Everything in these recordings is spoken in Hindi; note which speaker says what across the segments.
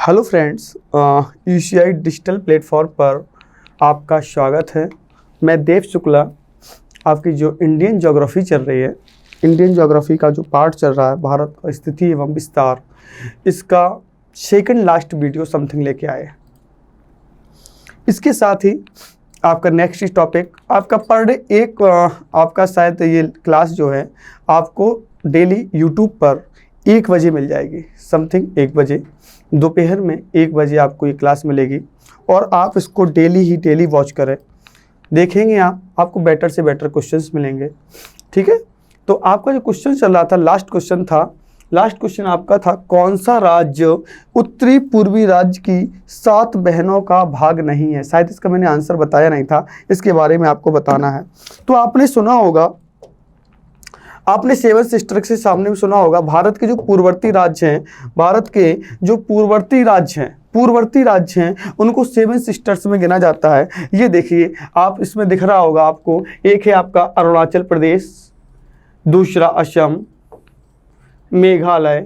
Speaker 1: Hello friends, UCI digital platform पर आपका स्वागत है। मैं देव शुक्ला। आपकी जो इंडियन ज्योग्राफी चल रही है, इंडियन ज्योग्राफी का जो पार्ट चल रहा है भारत का स्थिति एवं विस्तार, इसका सेकंड लास्ट वीडियो समथिंग लेके आए। इसके साथ ही आपका नेक्स्ट टॉपिक आपका पर डे एक आपका शायद ये क्लास जो है आपको डेली यूट्यूब पर 1 बजे मिल जाएगी, समथिंग 1 बजे दोपहर में 1 बजे आपको ये क्लास मिलेगी और आप इसको डेली वॉच करें, देखेंगे आपको बेटर से बेटर क्वेश्चंस मिलेंगे। ठीक है, तो आपका जो क्वेश्चन चल रहा था, लास्ट क्वेश्चन आपका था, कौन सा राज्य उत्तरी पूर्वी राज्य की 7 बहनों का भाग नहीं है। शायद इसका मैंने आंसर बताया नहीं था, इसके बारे में आपको बताना है। तो आपने सुना होगा, आपने 7 सिस्टर के सामने में सुना होगा, भारत के जो पूर्ववर्ती राज्य हैं, उनको 7 सिस्टर्स में गिना जाता है। ये देखिए, आप इसमें दिख रहा होगा आपको, एक है आपका अरुणाचल प्रदेश, दूसरा असम, मेघालय,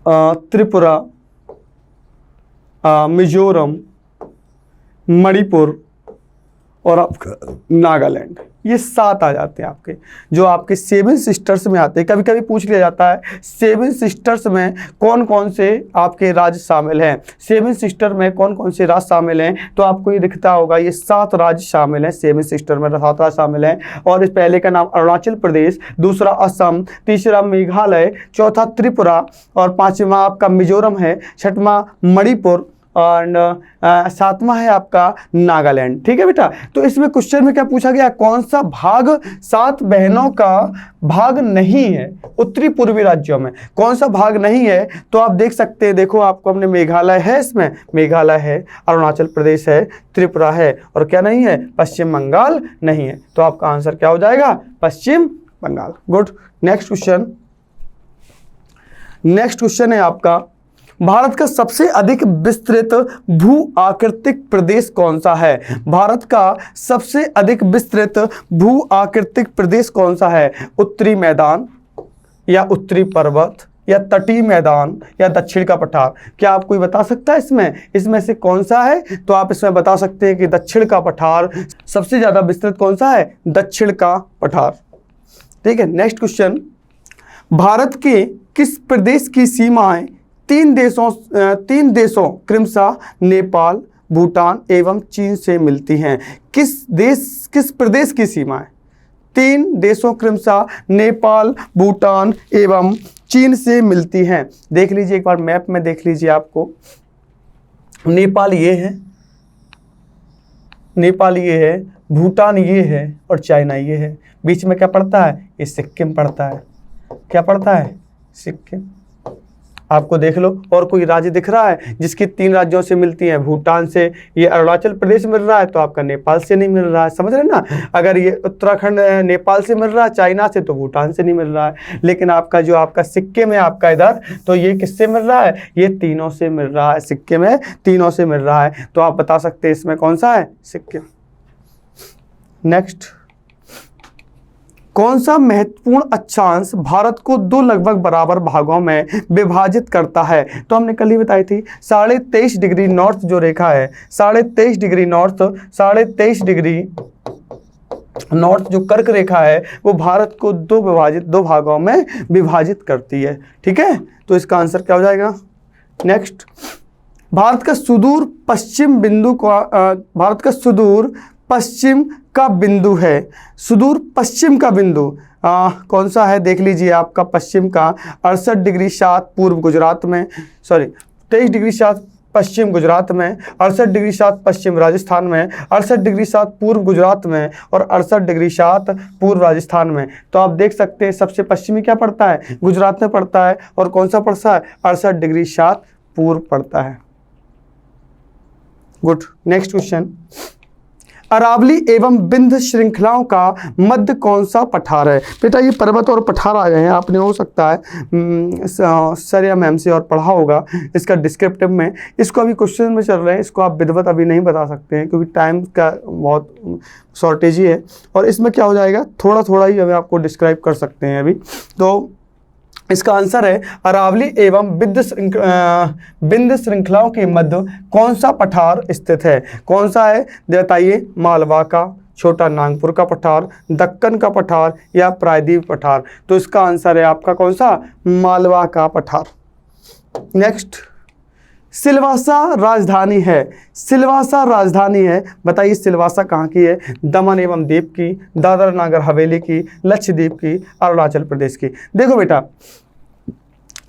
Speaker 1: त्रिपुरा, मिजोरम, मणिपुर और आपका नागालैंड। ये 7 आ जाते हैं आपके, जो आपके 7 सिस्टर्स में आते हैं। कभी कभी पूछ लिया जाता है 7 सिस्टर्स में कौन कौन से आपके राज्य शामिल हैं, 7 सिस्टर में कौन कौन से राज्य शामिल हैं। तो आपको ये दिखता होगा, ये 7 राज्य शामिल हैं, 7 सिस्टर में 7 राज्य शामिल हैं। और इस पहले का नाम अरुणाचल प्रदेश, दूसरा असम, तीसरा मेघालय, चौथा त्रिपुरा और 5वां आपका मिजोरम है, 6वां मणिपुर और 7वां है आपका नागालैंड। ठीक है बेटा, तो इसमें क्वेश्चन में क्या पूछा गया, कौन सा भाग 7 बहनों का भाग नहीं है उत्तरी पूर्वी राज्यों में, कौन सा भाग नहीं है। तो आप देख सकते हैं, देखो आपको हमने मेघालय है, इसमें मेघालय है, अरुणाचल प्रदेश है, त्रिपुरा है और क्या नहीं है, पश्चिम बंगाल नहीं है। तो आपका आंसर क्या हो जाएगा, पश्चिम बंगाल। गुड। नेक्स्ट क्वेश्चन है आपका, भारत का सबसे अधिक विस्तृत भू आकृतिक प्रदेश कौन सा है। भारत का सबसे अधिक विस्तृत भू आकृतिक प्रदेश कौन सा है। उत्तरी मैदान या उत्तरी पर्वत या तटीय मैदान या दक्षिण का पठार। क्या आप कोई बता सकता है इसमें से कौन सा है। तो आप इसमें बता सकते हैं कि दक्षिण का पठार सबसे ज्यादा विस्तृत कौन सा है, दक्षिण का पठार। ठीक है, नेक्स्ट क्वेश्चन, भारत के किस प्रदेश की सीमाएं 3 देशों क्रमशः नेपाल, भूटान एवं चीन से मिलती हैं। किस प्रदेश की सीमाएं 3 देशों क्रमशः नेपाल, भूटान एवं चीन से मिलती हैं। देख लीजिए एक बार मैप में देख लीजिए, आपको नेपाल ये है, भूटान ये है और चाइना ये है। बीच में क्या पड़ता है, ये सिक्किम पड़ता है। क्या पड़ता है, सिक्किम। आपको देख लो, और कोई राज्य दिख रहा है जिसकी 3 राज्यों से मिलती है। भूटान से ये अरुणाचल प्रदेश मिल रहा है, तो आपका नेपाल से नहीं मिल रहा है, समझ रहे ना। अगर ये उत्तराखंड नेपाल से मिल रहा है, चाइना से, तो भूटान से नहीं मिल रहा है। लेकिन आपका जो आपका सिक्किम है आपका इधर, तो ये किससे मिल रहा है, ये तीनों से मिल रहा है। सिक्किम है, तीनों से मिल रहा है। तो आप बता सकते हैं इसमें कौन सा है, सिक्किम। नेक्स्ट, कौन सा महत्वपूर्ण अक्षांश भारत को 2 लगभग बराबर भागों में विभाजित करता है। तो हमने कल ही बताई थी, 23.5 डिग्री नॉर्थ जो रेखा है, 23.5 डिग्री नॉर्थ जो कर्क रेखा है, वो भारत को 2 भागों में विभाजित करती है। ठीक है, तो इसका आंसर क्या हो जाएगा। नेक्स्ट, भारत का सुदूर पश्चिम का बिंदु कौन सा है। देख लीजिए, आपका पश्चिम का 68 डिग्री 7 पूर्व गुजरात में, 23 डिग्री 7 पश्चिम गुजरात में, 68 डिग्री 7 पश्चिम राजस्थान में, 68 डिग्री 7 पूर्व गुजरात में और 68 डिग्री 7 पूर्व राजस्थान में। तो आप देख सकते हैं सबसे पश्चिमी क्या पड़ता है, गुजरात में पड़ता है। और कौन सा पड़ता है, 68 डिग्री 7 पूर्व पड़ता है। गुड। नेक्स्ट क्वेश्चन, अरावली एवं विंध्य श्रृंखलाओं का मध्य कौन सा पठार है। बेटा ये पर्वत और पठार आ गए हैं, आपने हो सकता है सर या मैम से और पढ़ा होगा इसका डिस्क्रिप्टिव में। इसको अभी क्वेश्चन में चल रहे हैं, इसको आप विधिवत अभी नहीं बता सकते हैं क्योंकि टाइम का बहुत शॉर्टेज ही है। और इसमें क्या हो जाएगा, थोड़ा थोड़ा ही हमें आपको डिस्क्राइब कर सकते हैं अभी। तो इसका आंसर है अरावली एवं विंध्य श्रृंखलाओं के मध्य कौन सा पठार स्थित है? कौन सा है बताइए? मालवा का, छोटा नागपुर का पठार, दक्कन का पठार या प्रायद्वीप पठार? तो इसका आंसर है आपका कौन सा? मालवा का पठार। नेक्स्ट, सिलवासा राजधानी है। सिलवासा राजधानी है, बताइए सिलवासा कहाँ की है? दमन एवं दीव की, दादरा नागर हवेली की, लक्षद्वीप की, अरुणाचल प्रदेश की। देखो बेटा,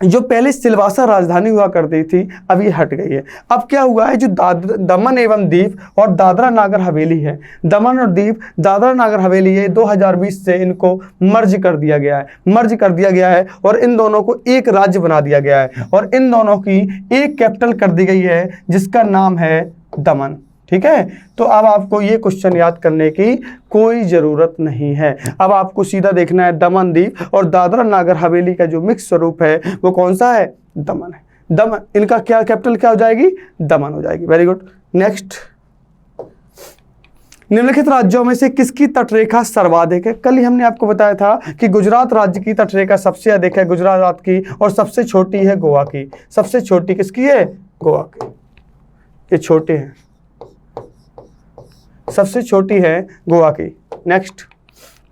Speaker 1: जो पहले सिलवासा राजधानी हुआ करती थी अब ये हट गई है। अब क्या हुआ है, जो दमन एवं दीव और दादरा नागर हवेली है, दमन और दीव दादरा नागर हवेली है, 2020 से इनको मर्ज कर दिया गया है, मर्ज कर दिया गया है और इन दोनों को एक राज्य बना दिया गया है और इन दोनों की एक कैपिटल कर दी गई है जिसका नाम है दमन। ठीक है, तो अब आपको ये क्वेश्चन याद करने की कोई ज़रूरत नहीं है। अब आपको सीधा देखना है दमन दीव और दादरा नागर हवेली का जो मिक्स स्वरूप है वो कौन सा है? दमन है। दमन, इनका क्या कैपिटल क्या हो जाएगी? दमन हो जाएगी। Very good. नेक्स्ट, निम्नलिखित राज्यों में से किसकी तटरेखा सर्वाधिक है? कल ही हमने आपको बताया था कि गुजरात राज्य की तटरेखा सबसे अधिक है, गुजरात की, और सबसे छोटी है गोवा की। सबसे छोटी किसकी है? गोवा की। ये छोटे हैं, सबसे छोटी है गोवा की। नेक्स्ट,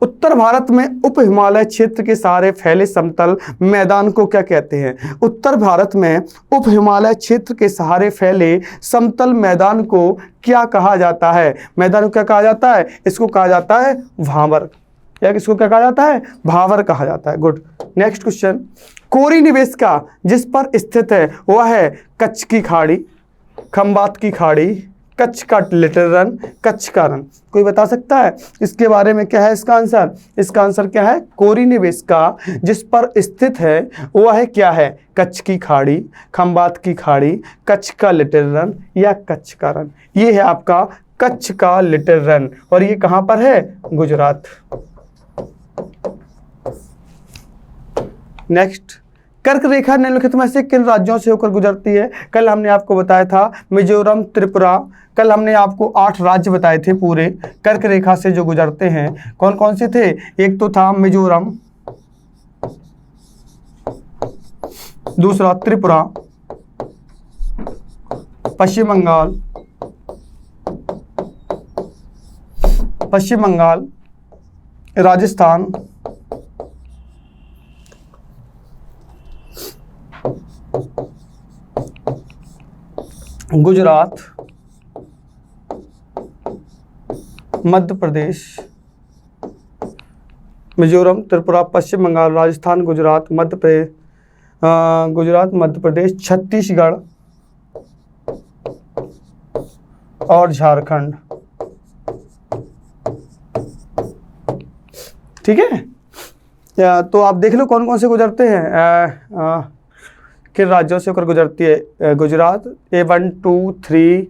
Speaker 1: उत्तर भारत में उप हिमालय क्षेत्र के सहारे फैले समतल मैदान को क्या कहते हैं? उत्तर भारत में उप हिमालय क्षेत्र के सहारे फैले समतल मैदान को क्या कहा जाता है? मैदान को क्या कहा जाता है? इसको कहा जाता है भांवर, या किसको क्या कहा जाता है? भांवर कहा जाता है। गुड। नेक्स्ट क्वेश्चन, कोरी निवेश का जिस पर स्थित है वह है कच्छ की खाड़ी, खंबात की खाड़ी, कच्छ का लिटिल रन, कच्छ का रन? कोई बता सकता है इसके बारे में? क्या है इसका आंसर? इसका आंसर क्या है? कोरी निवेश का जिस पर स्थित है वह है क्या है? कच्छ की खाड़ी, खंबात की खाड़ी, कच्छ का लिटिल रन या कच्छ का रन? ये है आपका कच्छ का लिटिल रन और ये कहां पर है? गुजरात। नेक्स्ट, कर्क रेखा निम्नलिखित में से किन राज्यों से होकर गुजरती है? कल हमने आपको बताया था मिजोरम, त्रिपुरा। कल हमने आपको 8 राज्य बताए थे पूरे कर्क रेखा से जो गुजरते हैं। कौन कौन से थे? एक तो था मिजोरम, दूसरा त्रिपुरा, पश्चिम बंगाल, राजस्थान, गुजरात, मध्य प्रदेश। मिजोरम, त्रिपुरा, पश्चिम बंगाल, राजस्थान, गुजरात, मध्य प्रदेश, छत्तीसगढ़ और झारखंड। ठीक है, तो आप देख लो कौन कौन से गुजरते हैं, किन राज्यों से होकर गुजरती है? गुजरात, 1 2 3,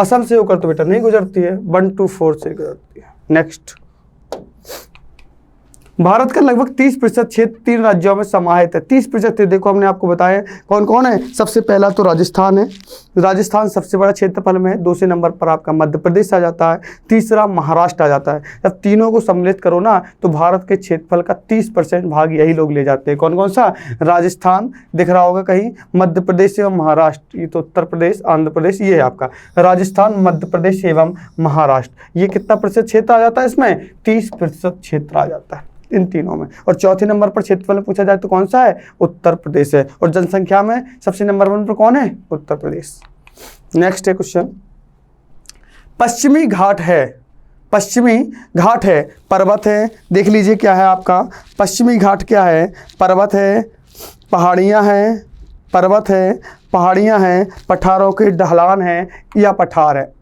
Speaker 1: असम से होकर तो बेटा नहीं गुजरती है, 1 2 4 से गुजरती है। नेक्स्ट, भारत का लगभग 30% क्षेत्र 3 राज्यों में समाहित है। 30% देखो हमने आपको बताया कौन कौन है। सबसे पहला तो राजस्थान है, राजस्थान सबसे बड़ा क्षेत्रफल में है। दूसरे नंबर पर आपका मध्य प्रदेश आ जाता है, तीसरा महाराष्ट्र आ जाता है। जब तीनों को सम्मिलित करो ना तो भारत के क्षेत्रफल का 30% भाग यही लोग ले जाते हैं। कौन कौन सा? राजस्थान दिख रहा होगा कहीं, मध्य प्रदेश एवं महाराष्ट्र, ये तो उत्तर प्रदेश, आंध्र प्रदेश, ये है आपका राजस्थान, मध्य प्रदेश एवं महाराष्ट्र। ये कितना प्रतिशत क्षेत्र आ जाता है इसमें? 30% क्षेत्र आ जाता है इन तीनों में। और चौथे नंबर पर क्षेत्रफल में पूछा जाए तो कौन सा है? उत्तर प्रदेश है। और जनसंख्या में सबसे नंबर 1 पर कौन है? उत्तर प्रदेश। नेक्स्ट है क्वेश्चन, पश्चिमी घाट है, पश्चिमी घाट है, पर्वत है। देख लीजिए क्या है आपका पश्चिमी घाट, क्या है? पर्वत है, पहाड़ियाँ हैं, पर्वत है, पहाड़ियाँ हैं, पठारों के ढलान है या पठार है।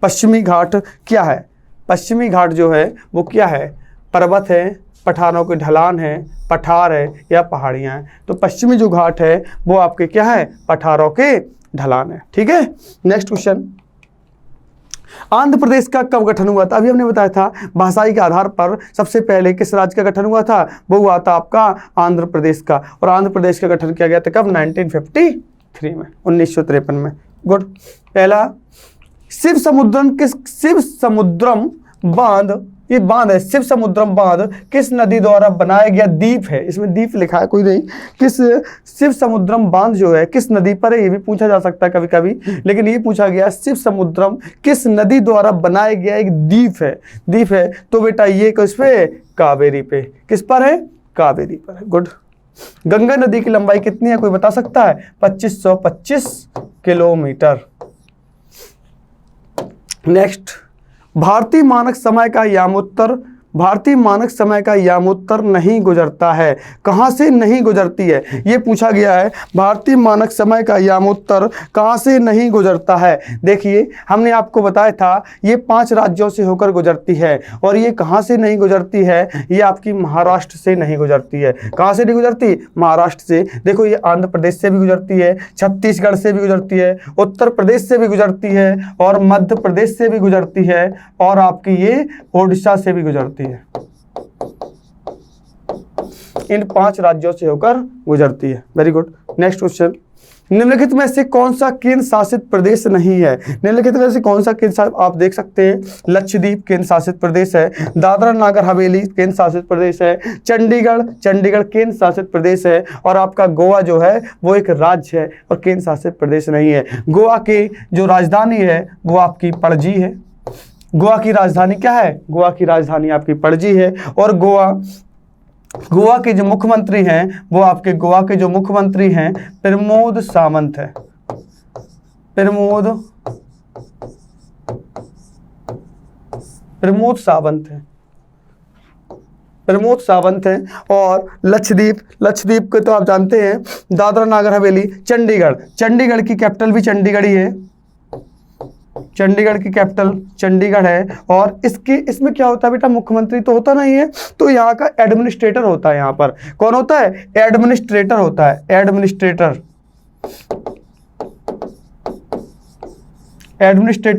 Speaker 1: पश्चिमी घाट क्या है? पश्चिमी घाट जो है वो क्या है? पर्वत है, पठारों के ढलान है, पठार है या पहाड़ियाँ हैं। तो पश्चिमी जो घाट है वो आपके क्या है? पठारों के ढलान है। ठीक है, नेक्स्ट क्वेश्चन, आंध्र प्रदेश का कब गठन हुआ था? अभी हमने बताया था भाषाई के आधार पर सबसे पहले किस राज्य का गठन हुआ था? वो हुआ था आपका आंध्र प्रदेश का। और आंध्र प्रदेश का गठन किया गया था कब? 1953 में, 1953 में। गुड। पहला, शिव समुद्रम बांध ये बांध है शिव समुद्रम बांध किस नदी द्वारा बनाया गया द्वीप है, इसमें द्वीप लिखा है कोई नहीं, किस शिव समुद्रम बांध जो है किस नदी पर है, ये भी पूछा जा सकता है कभी कभी, लेकिन ये पूछा गया शिव समुद्रम किस नदी द्वारा बनाया गया एक द्वीप है, तो बेटा ये किस पे, कावेरी पे, किस पर है, कावेरी पर है। गुड। गंगा नदी की लंबाई कितनी है कोई बता सकता है, 2525 किलोमीटर। नेक्स्ट, भारतीय मानक समय का यामोत्तर नहीं गुजरता है, कहाँ से नहीं गुजरती है, ये पूछा गया है। भारतीय मानक समय का यामोत्तर कहाँ से नहीं गुजरता है। देखिए हमने आपको बताया था ये 5 राज्यों से होकर गुजरती है, और ये कहाँ से नहीं गुजरती है, ये आपकी महाराष्ट्र से नहीं गुजरती है। कहाँ से नहीं गुजरती, महाराष्ट्र से। देखो ये आंध्र प्रदेश से भी गुजरती है, छत्तीसगढ़ से भी गुजरती है, उत्तर प्रदेश से भी गुजरती है, और मध्य प्रदेश से भी गुजरती है, और आपकी ये ओडिशा से भी गुजरती है। इन 5 राज्यों से होकर गुजरती है। Very good. नेक्स्ट क्वेश्चन, निम्नलिखित में से कौन सा केंद्र शासित प्रदेश नहीं है। निम्नलिखित में से कौन सा केंद्र, आप देख सकते हैं लक्षद्वीप केंद्र शासित प्रदेश है, दादरा नागर हवेली केंद्र शासित प्रदेश है, चंडीगढ़ केंद्र शासित प्रदेश है, और आपका गोवा जो है वो एक राज्य है और केंद्र शासित प्रदेश नहीं है। गोवा की जो राजधानी है वो आपकी पणजी है। गोवा की राजधानी क्या है, गोवा की राजधानी आपकी पणजी है। और गोवा के जो मुख्यमंत्री हैं वो आपके गोवा के जो मुख्यमंत्री हैं प्रमोद सावंत है। प्रमोद सावंत हैं। और लक्षद्वीप को तो आप जानते हैं, दादरा नागर हवेली, चंडीगढ़ की कैपिटल भी चंडीगढ़ ही है, चंडीगढ़ की कैपिटल चंडीगढ़ है। और इसमें क्या होता है बेटा, मुख्यमंत्री तो होता नहीं है, तो यहाँ का एडमिनिस्ट्रेटर होता है। यहाँ पर कौन होता है, एडमिनिस्ट्रेटर होता है, एडमिनिस्ट्रेटर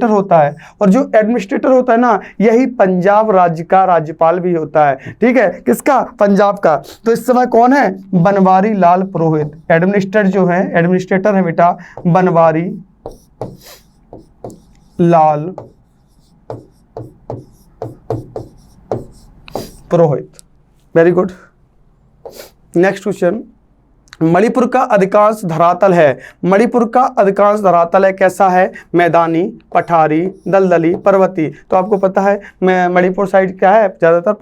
Speaker 1: होता है। और जो एडमिनिस्ट्रेटर होता है ना, यही पंजाब राज्य का राज्यपाल भी होता है। ठीक है, किसका, पंजाब का। तो इस समय कौन है, बनवारी लाल पुरोहित। एडमिनिस्ट्रेटर है बेटा Banwari Lal Purohit. Very good. Next question, Manipur का अधिकांश धरातल है, कैसा है, मैदानी, पठारी, दलदली, पर्वतीय। तो आपको पता है मणिपुर साइड क्या है, ज़्यादातर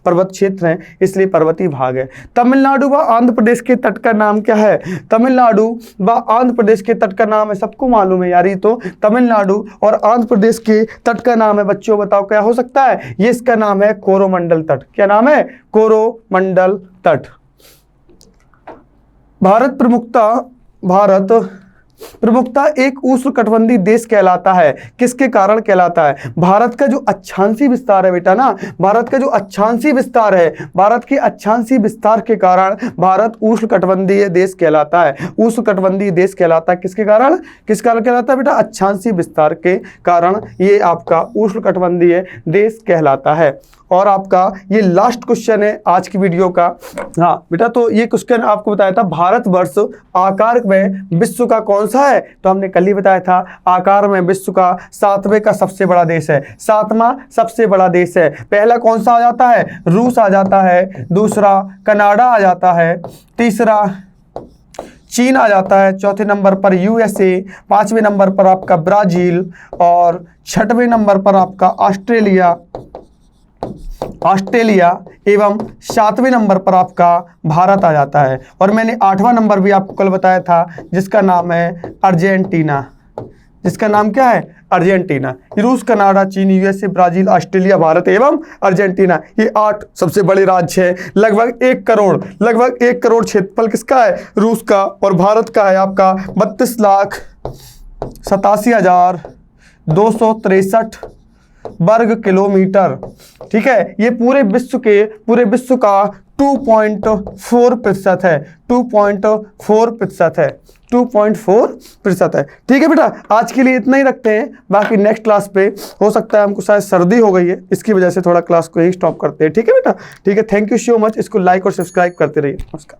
Speaker 1: पर्वत क्षेत्र है, इसलिए पर्वतीय भाग है। तमिलनाडु व आंध्र प्रदेश के तट का नाम क्या है, तमिलनाडु व आंध्र प्रदेश के तट का नाम है, सबको मालूम है यार, ये तो तमिलनाडु और आंध्र प्रदेश के तट का नाम है। बच्चों बताओ क्या हो सकता है, ये इसका नाम है कोरोमंडल तट। क्या नाम है, कोरोमंडल तट। भारत प्रमुखता एक उष्णकटिबंधीय देश कहलाता है, किसके कारण कहलाता है, भारत का जो अक्षांशीय विस्तार है बेटा ना, भारत के अक्षांशीय विस्तार के कारण भारत उष्णकटिबंधीय देश कहलाता है। किसके कारण कहलाता है बेटा, अक्षांशीय विस्तार के कारण ये आपका उष्णकटिबंधीय देश कहलाता है। और आपका ये लास्ट क्वेश्चन है आज की वीडियो का। हाँ बेटा, तो ये क्वेश्चन आपको बताया था, भारतवर्ष आकार में विश्व का कौन सा है, तो हमने कल ही बताया था आकार में विश्व का 7वें का सबसे बड़ा देश है, 7वां सबसे बड़ा देश है। पहला कौन सा आ जाता है, रूस आ जाता है, दूसरा कनाडा आ जाता है, तीसरा चीन आ जाता है, चौथे नंबर पर यूएसए, 5वें नंबर पर आपका ब्राजील, और 6वें नंबर पर आपका ऑस्ट्रेलिया एवं 7वें नंबर पर आपका भारत आ जाता है। और मैंने 8वां नंबर भी आपको कल बताया था, जिसका नाम है अर्जेंटीना। जिसका नाम क्या है, अर्जेंटीना। रूस, कनाडा, चीन, यूएसए, ब्राजील, ऑस्ट्रेलिया, भारत एवं अर्जेंटीना, ये 8 सबसे बड़े राज्य हैं। लगभग 1 करोड़ क्षेत्रफल किसका है, रूस का, और भारत का है आपका 32,87,263 वर्ग किलोमीटर। ठीक है, ये पूरे विश्व का 2.4% है, 2.4% है, 2.4% है। ठीक है बेटा, आज के लिए इतना ही रखते हैं, बाकी नेक्स्ट क्लास पे हो सकता है, हमको शायद सर्दी हो गई है, इसकी वजह से थोड़ा क्लास को ही स्टॉप करते हैं। ठीक है बेटा, ठीक है, थैंक यू सो मच। इसको लाइक और सब्सक्राइब करते रहिए। नमस्कार।